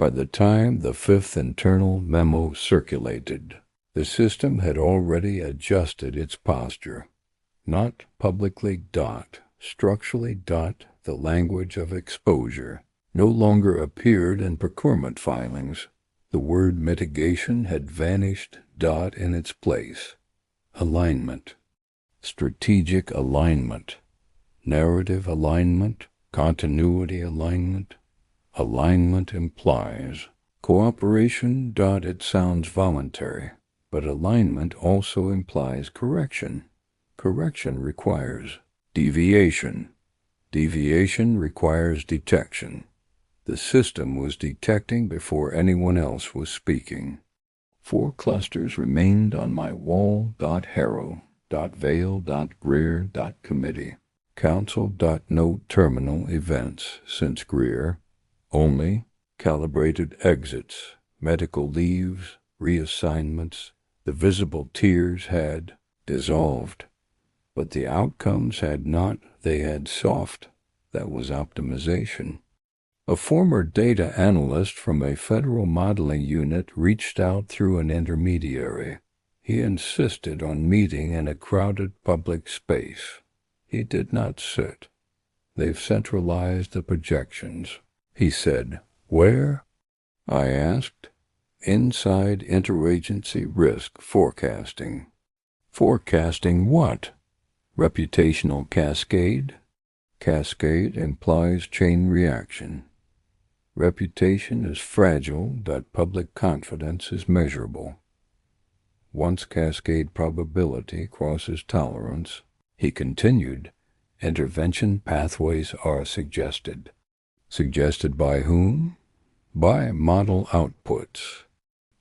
By the time the fifth internal memo circulated, the system had already adjusted its posture. Not publicly structurally the language of exposure no longer appeared in procurement filings. The word mitigation had vanished in its place. Alignment, strategic alignment, narrative alignment, continuity alignment. Alignment implies cooperation. It sounds voluntary, but alignment also implies correction. Correction requires deviation. Deviation requires detection. The system was detecting before anyone else was speaking. 4 clusters remained on my wall. Harrow, Vale, Greer, Committee. Council. No terminal events since Greer. Only calibrated exits, medical leaves, reassignments. The visible tiers had dissolved, but the outcomes had not. They had soft. That was optimization. A former data analyst from a federal modeling unit reached out through an intermediary. He insisted on meeting in a crowded public space. He did not sit. They've centralized the projections, he said. Where? I asked. Inside interagency risk forecasting. Forecasting what? Reputational cascade? Cascade implies chain reaction. Reputation is fragile. Public confidence is measurable. Once cascade probability crosses tolerance, he continued, intervention pathways are suggested. Suggested by whom? By model outputs.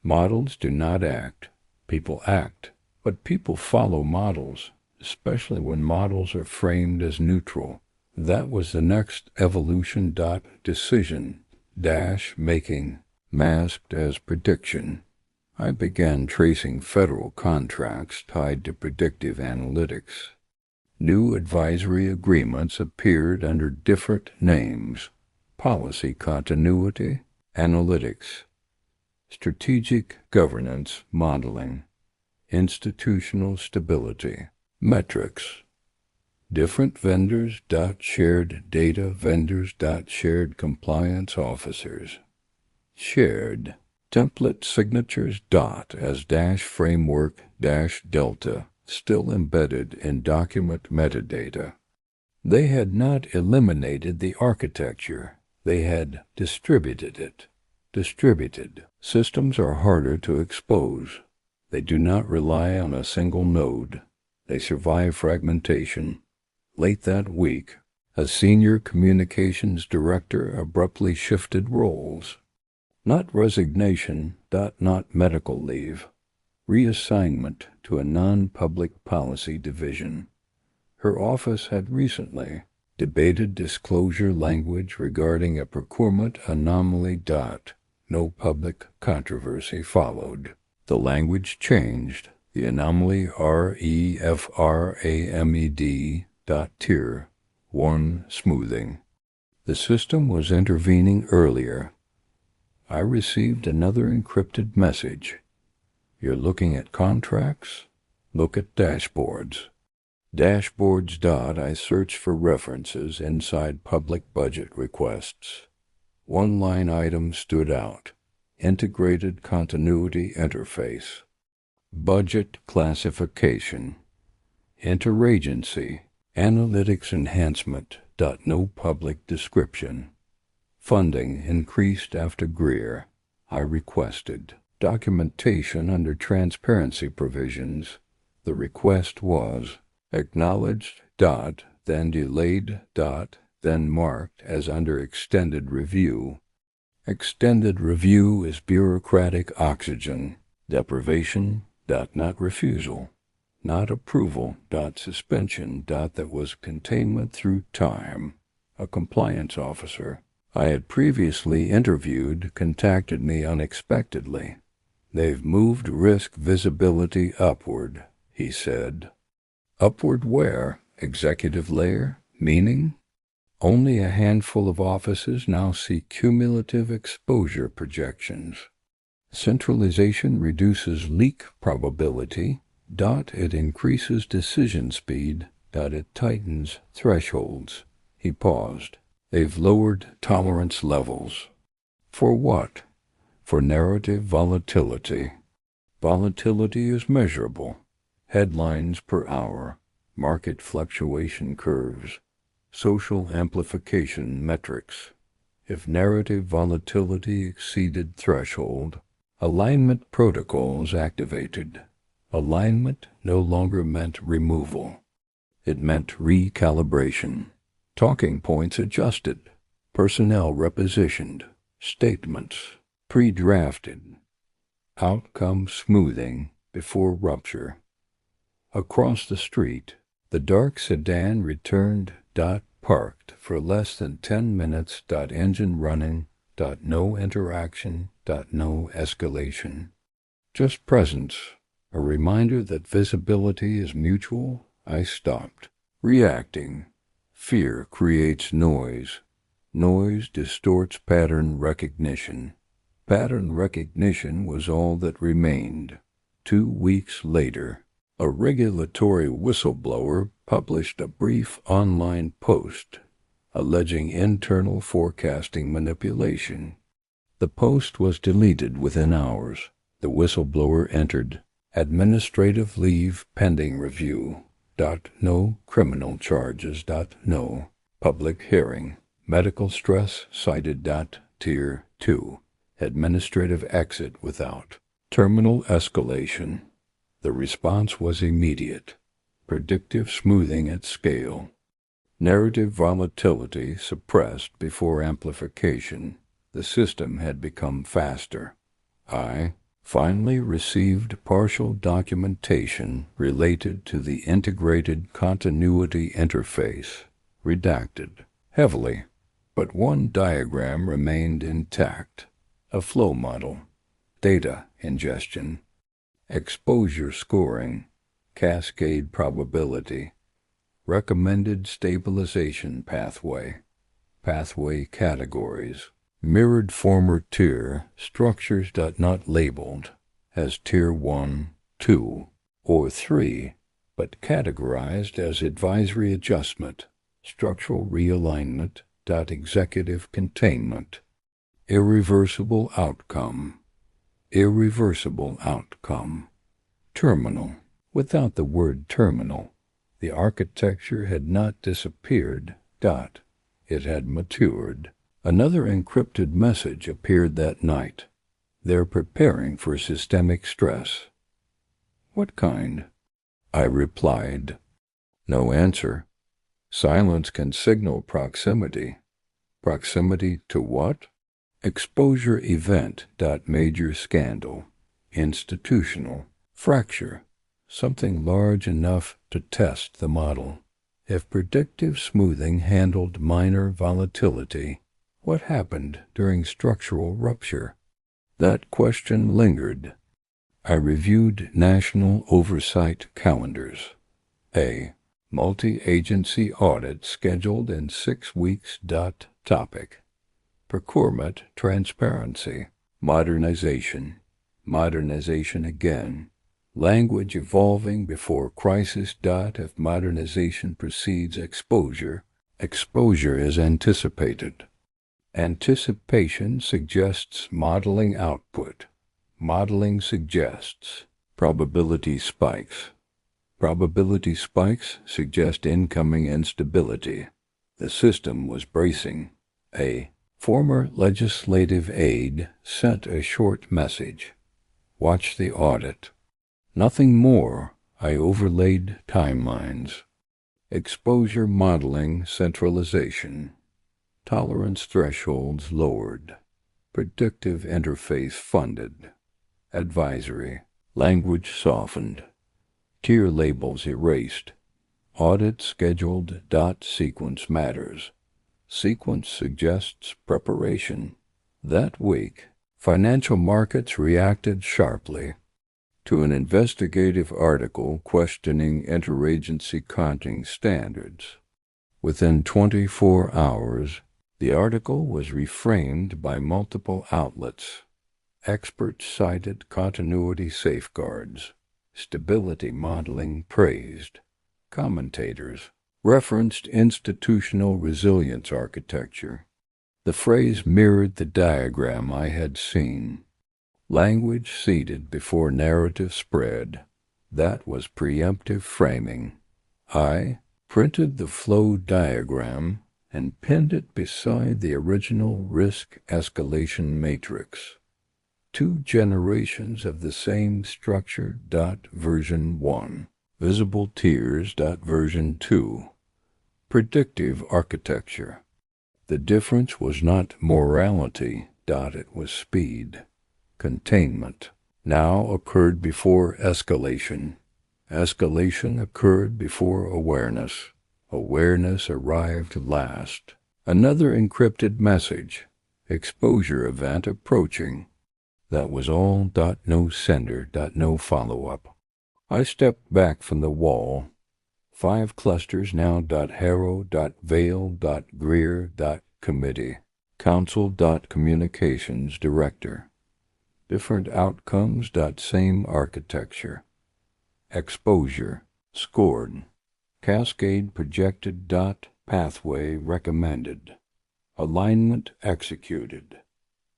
Models do not act. People act, but people follow models, especially when models are framed as neutral. That was the next evolution. Decision making, masked as prediction. I began tracing federal contracts tied to predictive analytics. New advisory agreements appeared under different names: policy continuity, analytics, strategic governance modeling, institutional stability, metrics. Different vendors. Shared data vendors. Shared compliance officers. Shared template signatures. As framework delta still embedded in document metadata. They had not eliminated the architecture. They had distributed it. Distributed systems are harder to expose. They do not rely on a single node. They survive fragmentation. Late that week, a senior communications director abruptly shifted roles. Not resignation. Not medical leave. Reassignment to a non-public policy division. Her office had recently debated disclosure language regarding a procurement anomaly. No public controversy followed. The language changed. The anomaly REFRAMED. Tier 1 smoothing. The system was intervening earlier. I received another encrypted message. You're looking at contracts? Look at dashboards. Dashboards. I searched for references inside public budget requests. One line item stood out. Integrated continuity interface. Budget classification. Interagency. Analytics enhancement. No public description. Funding increased after Greer. I requested documentation under transparency provisions. The request was acknowledged. Then delayed. Then marked as under extended review. Extended review is bureaucratic oxygen deprivation. Not refusal. Not approval. Suspension. That was containment through time. A compliance officer I had previously interviewed contacted me unexpectedly. They've moved risk visibility upward, he said. Upward where? Executive layer? Meaning? Only a handful of offices now see cumulative exposure projections. Centralization reduces leak probability. It increases decision speed. It tightens thresholds. He paused. They've lowered tolerance levels. For what? For narrative volatility. Volatility is measurable. Headlines per hour, market fluctuation curves, social amplification metrics. If narrative volatility exceeded threshold, alignment protocols activated. Alignment no longer meant removal. It meant recalibration. Talking points adjusted. Personnel repositioned. Statements pre-drafted. Outcome smoothing before rupture. Across the street, the dark sedan returned. Parked for less than 10 minutes. Engine running. No interaction. No escalation. Just presence. A reminder that visibility is mutual. I stopped. Reacting. Fear creates noise. Noise distorts pattern recognition. Pattern recognition was all that remained. 2 weeks later, a regulatory whistleblower published a brief online post alleging internal forecasting manipulation. The post was deleted within hours. The whistleblower entered administrative leave pending review. No criminal charges. No public hearing. Medical stress cited. Tier 2. Administrative exit without terminal escalation. The response was immediate. Predictive smoothing at scale. Narrative volatility suppressed before amplification. The system had become faster. I finally received partial documentation related to the integrated continuity interface, redacted heavily, but one diagram remained intact. A flow model, data ingestion, exposure scoring, cascade probability, recommended stabilization pathway, pathway categories, mirrored former tier structures. Not labeled as tier 1, 2, or 3, but categorized as advisory adjustment, structural realignment. Executive containment. Irreversible outcome. Irreversible outcome. Terminal. Without the word terminal, the architecture had not disappeared. It had matured. Another encrypted message appeared that night. They're preparing for systemic stress. What kind? I replied. No answer. Silence can signal proximity. Proximity to what? Exposure event. Major scandal. Institutional. Fracture. Something large enough to test the model. If predictive smoothing handled minor volatility, what happened during structural rupture? That question lingered. I reviewed national oversight calendars. A multi-agency audit scheduled in 6 weeks. Topic. Procurement transparency. Modernization. Modernization again. Language evolving before crisis. If modernization precedes exposure, exposure is anticipated. Anticipation suggests modeling output. Modeling suggests probability spikes. Probability spikes suggest incoming instability. The system was bracing. A former legislative aide sent a short message. Watch the audit. Nothing more. I overlaid timelines. Exposure modeling centralization. Tolerance thresholds lowered. Predictive interface funded. Advisory. Language softened. Tier labels erased. Audit scheduled. Sequence matters. Sequence suggests preparation. That week, financial markets reacted sharply to an investigative article questioning interagency accounting standards. Within 24 hours, the article was reframed by multiple outlets. Experts cited continuity safeguards. Stability modeling praised. Commentators referenced institutional resilience architecture. The phrase mirrored the diagram I had seen. Language seeded before narrative spread. That was preemptive framing. I printed the flow diagram and pinned it beside the original risk escalation matrix. 2 generations of the same structure. Version 1. Visible tiers. Version 2. Predictive architecture. The difference was not morality. It was speed. Containment now occurred before escalation. Escalation occurred before awareness. Awareness arrived last. Another encrypted message. Exposure event approaching. That was all. No sender. No follow-up. I stepped back from the wall. 5 clusters now. Harrow. Vale. Greer. Committee. Council. Communications Director. Different outcomes. Same architecture. Exposure. Scored. Cascade projected. Pathway recommended. Alignment executed.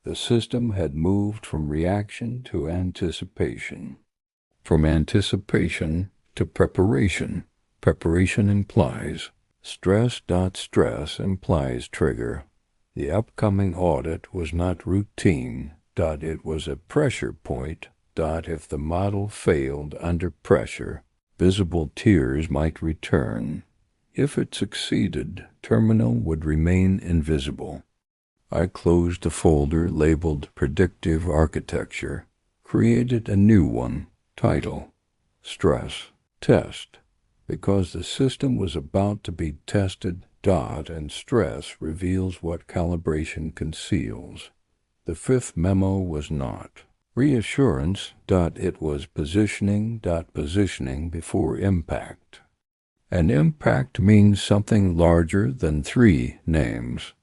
The system had moved from reaction to anticipation. From anticipation to preparation. Preparation implies stress. Stress implies trigger. The upcoming audit was not routine. It was a pressure point. If the model failed under pressure, visible tiers might return. If it succeeded, terminal would remain invisible. I closed the folder labeled Predictive Architecture, created a new one, title, Stress Test, because the system was about to be tested. And stress reveals what calibration conceals. The 5th memo was not. Reassurance. It was positioning. Positioning before impact. An impact means something larger than 3 names.